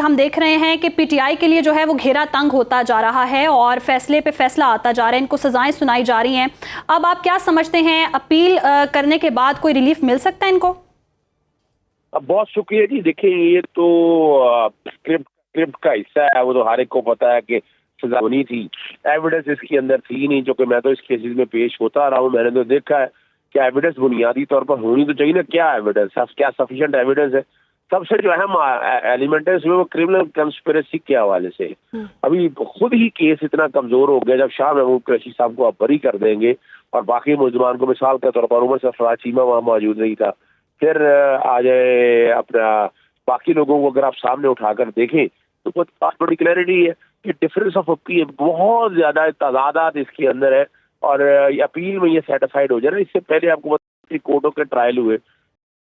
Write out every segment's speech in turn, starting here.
हम देख रहे हैं कि पीटीआई के लिए जो है वो घेरा तंग होता जा रहा है और फैसले पे फैसला आता जा रहा है, इनको सजाएं सुनाई जा रही हैं। अब आप क्या समझते हैं, अपील करने के बाद कोई रिलीफ मिल सकता है इनको? बहुत शुक्रिया जी। देखिए, ये तो स्क्रिप्ट का हिस्सा है, वो तो हर एक को पता है कि सजा होनी थी। एविडेंस इसके अंदर थी नहीं, जो कि मैं तो इस केसेस में पेश होता रहा हूँ। मैंने तो देखा है कि एविडेंस बुनियादी तौर पर होनी तो चाहिए ना। क्या एविडेंस है, क्या सफिशिएंट एविडेंस है? सबसे जो अहम एलिमेंट है इसमें वो क्रिमिनल कंस्पिरेसी के हवाले से अभी खुद ही केस इतना कमजोर हो गया। जब शाह महमूद कुरैशी साहब को आप बरी कर देंगे और बाकी मुलजमान को, मिसाल के तौर पर उमर सरफराज चीमा वहां मौजूद नहीं था, फिर आ जाए अपना बाकी लोगों को अगर आप सामने उठाकर देखें तो बहुत बड़ी क्लैरिटी है कि डिफरेंस ऑफ ओपिनियन बहुत ज्यादा तजादात इसके अंदर है। और अपील में ये सेटिस्फाइड हो जाए ना। इससे पहले आपको बता, कोर्टों के ट्रायल हुए,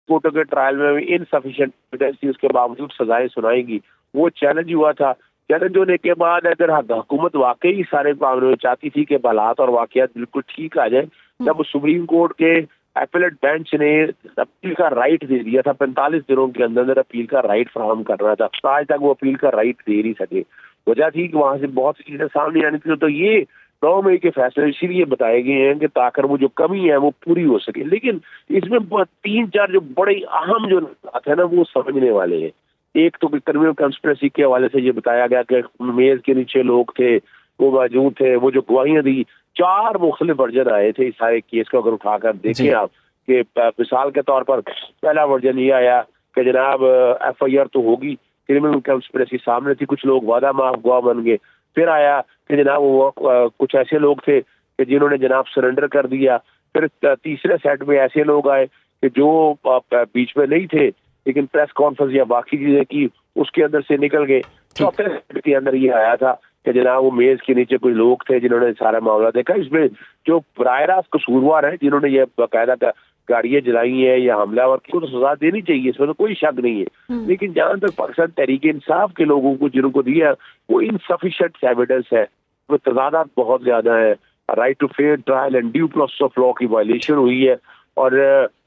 कोर्टों के ट्रायल में भी इनसफिशिएंट एविडेंस थी, उसके बावजूद सजाएं सुनाएंगी। वो चैलेंज हुआ था। चैलेंज होने के बाद अगर हुकूमत वाकई सारे मामलों में चाहती थी कि हालात और वाकयात बिल्कुल ठीक आ जाए, जब सुप्रीम कोर्ट के एपेलेट बेंच ने अपील का राइट दे दिया था, 45 दिनों के अंदर अपील का राइट फराहम करना था, आज तक वो अपील का राइट दे नहीं सके। वजह थी कि वहां से बहुत सी चीजें सामने आनी थी। तो ये 9 मई के फैसले इसीलिए बताए गए हैं कि ताकि वो जो कमी है वो पूरी हो सके। लेकिन इसमें 3-4 जो बड़े अहम जो बात है ना, वो समझने वाले हैं। एक तो क्रिमिनल कंस्पिरेसी के हवाले से ये बताया गया कि मेज के नीचे लोग थे, वो मौजूद थे, वो जो गवाहियां दी, 4 मुख्तलिफ वर्जन आए थे इस सारे केस को अगर उठाकर देखें आप। कि मिसाल के तौर पर पहला वर्जन ये आया कि जनाब FIR तो होगी, क्रिमिनल कंस्पिरेसी सामने थी, कुछ लोग वादा माफ गवाह बन गए। फिर आया कि जनाब वो कुछ ऐसे लोग थे कि जिन्होंने जनाब सरेंडर कर दिया। फिर तीसरे सेट में ऐसे लोग आए कि जो बीच में नहीं थे लेकिन प्रेस कॉन्फ्रेंस या बाकी चीजें की उसके अंदर से निकल गए। चौथे सेट के अंदर ये आया था कि जनाब वो मेज के नीचे कुछ लोग थे जिन्होंने सारा मामला देखा। इसमें जो बराह रास्त कसूरवार है, जिन्होंने ये बाकायदा गाड़ियां जलाई है या हमलावर को तो सजा देनी चाहिए, इसमें तो कोई शक नहीं है। लेकिन जहां तक पाकिस्तान तहरीक इंसाफ के लोगों को जिनको दिया वो इनसफिशिएंट एविडेंस है, वो तजादात बहुत ज्यादा है। Right to fair trial and due process of law की वायलेशन हुई है। और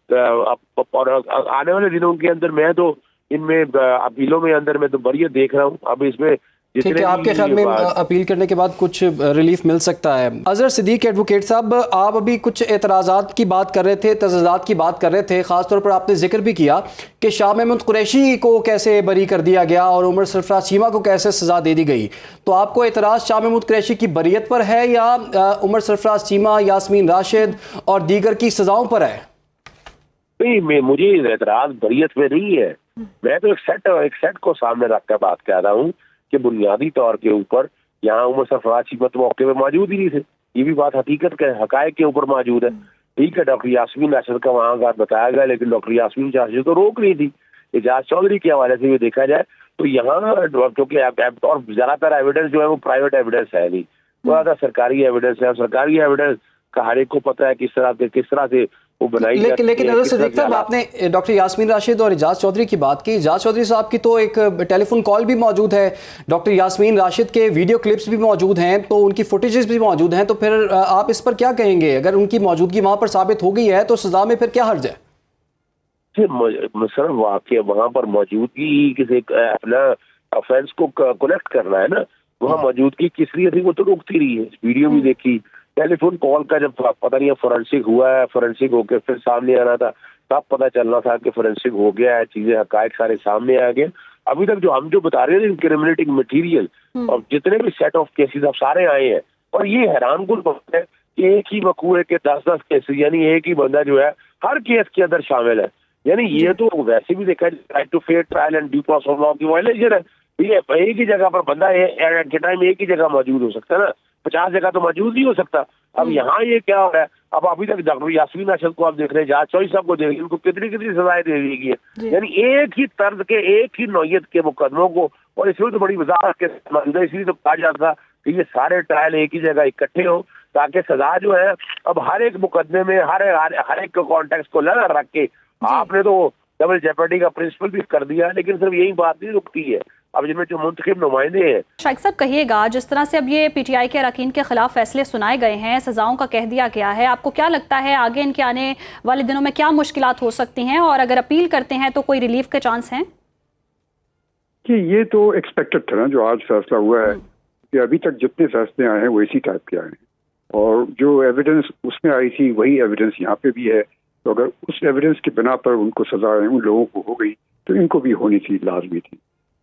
आने वाले दिनों के अंदर मैं तो इनमें अपीलों में अंदर मैं तो बरियत देख रहा हूँ। अब इसमें ठीक है, आपके ख्याल में अपील करने के बाद कुछ रिलीफ मिल सकता है? अजहर सिद्दीक एडवोकेट साहब, आप अभी कुछ एतराज़ात की बात कर रहे थे, तजादात की बात कर रहे थे। ख़ासतौर पर आपने जिक्र भी किया कि शाह महमूद कुरैशी को कैसे बरी कर दिया गया और उमर सरफराज चीमा को कैसे सज़ा दे दी गई। तो आपको एतराज़ शाह महमूद कुरैशी की बरियत पर है या उमर सरफराज चीमा, यास्मीन राशिद और दीगर की सज़ाओं पर है? नहीं, मुझे एतराज़ बरियत में नहीं है। मैं तो एक सेट को सामने रख कर बात कर रहा हूँ कि बुनियादी तौर के ऊपर यहाँ उमर सरफराज चीमा तो मौके पे मौजूद ही नहीं थे। ये भी बात हकीकत के हकायक के ऊपर मौजूद है। ठीक है, डॉक्टर यास्मीन राशिद का वहाँ का बताया गया, लेकिन डॉक्टर यास्मीन राशिद तो रोक नहीं थी। एजाज चौधरी के हवाले से भी देखा जाए तो यहाँ क्योंकि और ज्यादातर एविडेंस जो है वो प्राइवेट एविडेंस है नहीं, वो सरकारी एविडेंस है। और सरकारी एविडेंस का हर एक को पता है किस तरह से वो बनाई जाती है। लेकिन अजहर सिद्दीक साहब, आपने डॉक्टर यास्मीन राशिद और एजाज चौधरी की बात की। एजाज चौधरी साहब की तो एक टेलीफोन कॉल भी मौजूद है, डॉक्टर यास्मीन राशिद के वीडियो क्लिप्स भी मौजूद हैं, तो उनकी फुटेजेस भी मौजूद हैं। तो फिर आप इस पर क्या कहेंगे? अगर उनकी मौजूदगी वहां पर साबित हो गई है तो सजा में फिर क्या हर्ज है? सर वाकई वहां पर मौजूदगी किसी अपना ऑफेंस को कलेक्ट करना है ना, वहाँ मौजूदगी किस लिए थी वो तो रुकती रही है। वीडियो भी देखी, टेलीफोन कॉल का जब पता नहीं फोरेंसिक हुआ है, फोरेंसिक होकर फिर सामने आना था, तब पता चलना था कि फोरेंसिक हो गया है, चीजें हकायक सारे सामने आ गए। अभी तक जो हम जो बता रहे हैं इनक्रिमिनेटिंग मटेरियल और जितने भी सेट ऑफ केसेस अब सारे आए हैं, और ये हैरानकुन बात है कि एक ही मकूए के 10-10 केसेस, यानी एक ही बंदा जो है हर केस के अंदर शामिल है। यानी ये तो वैसे भी देखा जाए right to fair trial and due process of law की वायलेशन है। ये एक ही जगह पर बंदा एट ए टाइम एक ही जगह मौजूद हो सकता है ना, 50 जगह तो मौजूद नहीं हो सकता। अब यहाँ ये क्या हो रहा है? अब अभी तक डॉक्टर यास्मीन राशिद को आप देख रहे हैं, एजाज चौधरी साहब को देख रहे हैं, उनको कितनी सजाएं दे दी गई है। यानी एक ही तर्ज के, एक ही नौयत के मुकदमों को, और इसमें तो बड़ी वजाहत के मौजूद है। इसलिए तो कहा जाता कि ये सारे ट्रायल एक ही जगह इकट्ठे हो ताकि सजा जो है अब हर एक मुकदमे में हर एक कॉन्टेक्स्ट को लगा रख के। आपने तो डबल जेपर्डी का प्रिंसिपल भी कर दिया, लेकिन सिर्फ यही बात नहीं रुकती है। अब जिनमें जो मुंतखब नुमाइंदे हैं। शाइख साहब कहिएगा, जिस तरह से अब ये पीटीआई के अरकान के खिलाफ फैसले सुनाए गए हैं, सजाओं का कह दिया गया है, आपको क्या लगता है आगे इनके आने वाले दिनों में क्या मुश्किलात हो सकती हैं? और अगर अपील करते हैं तो कोई रिलीफ के चांस हैं? कि ये तो एक्सपेक्टेड था ना, जो आज फैसला हुआ है कि अभी तक जितने फैसले आए हैं वो इसी टाइप के आए हैं और जो एविडेंस उसमें आई थी वही एविडेंस यहाँ पे भी है। तो अगर उस एविडेंस के बिना पर उनको सजा उन लोगों को हो गई तो इनको भी होनी थी, लाजमी थी।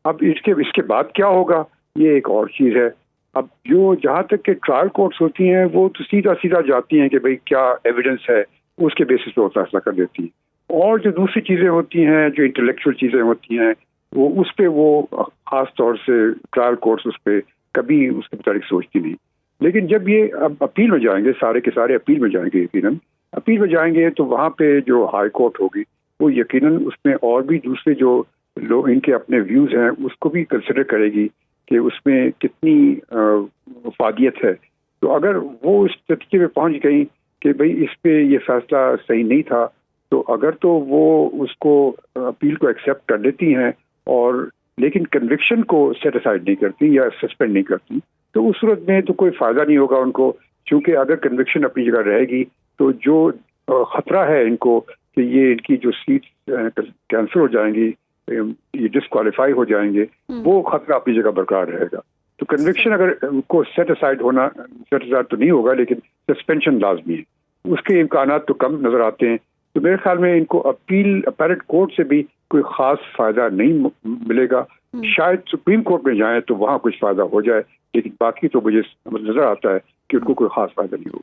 अब इसके बाद क्या होगा ये एक और चीज़ है। अब जो जहाँ तक के ट्रायल कोर्ट्स होती हैं वो तो सीधा सीधा जाती हैं कि भाई क्या एविडेंस है, उसके बेसिस पे वो फैसला कर देती हैं। और जो दूसरी चीज़ें होती हैं, जो इंटेलेक्चुअल चीज़ें होती हैं, वो उस पर वो खास तौर से ट्रायल कोर्ट्स उस पर कभी उसके मुताबिक सोचती नहीं। लेकिन जब ये अब अपील में जाएंगे, सारे के सारे अपील में जाएंगे, यकीनन अपील में जाएंगे तो वहाँ पे जो हाई कोर्ट होगी वो यकीनन उसमें और भी दूसरे जो लोग इनके अपने व्यूज़ हैं उसको भी कंसिडर करेगी कि उसमें कितनी फादियत है। तो अगर वो इस नतीजे में पहुँच गई कि भाई इस पे ये फैसला सही नहीं था, तो अगर तो वो उसको अपील को एक्सेप्ट कर लेती हैं और लेकिन कन्विक्शन को सेट असाइड नहीं करती या सस्पेंड नहीं करती, तो उस सूरत में तो कोई फ़ायदा नहीं होगा उनको, क्योंकि अगर कन्विक्शन अपनी जगह रहेगी तो जो ख़तरा है इनको कि ये इनकी जो सीट कैंसिल हो जाएंगी, ये डिस्क्वालीफाई हो जाएंगे, वो ख़तरा अपनी जगह बरकरार रहेगा। तो कन्विक्शन अगर उनको सेट असाइड तो नहीं होगा, लेकिन सस्पेंशन लाजमी है, उसके इम्कानात तो कम नज़र आते हैं। तो मेरे ख्याल में इनको अपीलेट कोर्ट से भी कोई ख़ास फ़ायदा नहीं मिलेगा। शायद सुप्रीम कोर्ट में जाएं तो वहाँ कुछ फ़ायदा हो जाए, लेकिन बाकी तो मुझे नज़र आता है कि उनको कोई ख़ास फ़ायदा नहीं होगा।